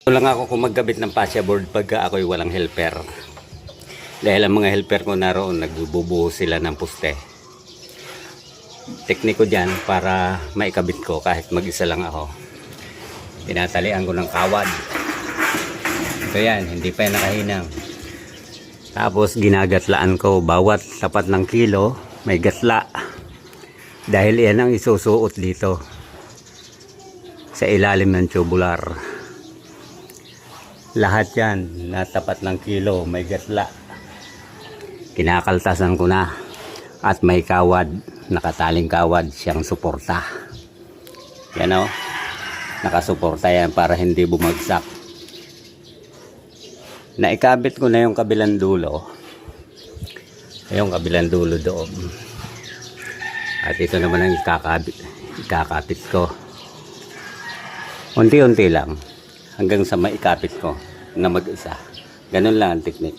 Ito lang ako kung magkabit ng fascia board pagka ako'y walang helper. Dahil ang mga helper ko naroon, nagbubuo sila ng puste. Tekniko dyan para maikabit ko kahit mag-isa lang ako. Tinatalian ko ng kawad. Ito yan, hindi pa yan nakahinang. Tapos ginagatlaan ko bawat tapat ng kilo may gatla. Dahil yan ang isusuot dito sa ilalim ng tubular. Lahat yan na tapat ng kilo may gatla. Kinakaltasan ko na at may kawad, nakataling kawad siyang suporta. Yan o, nakasuporta yan para hindi bumagsak. Naikabit ko na yung kabilang dulo. Yung kabilang dulo doon. At ito naman ang ikakapit ko. Unti-unti lang hanggang sa maikapit ko na mag-isa. Ganun lang ang teknik.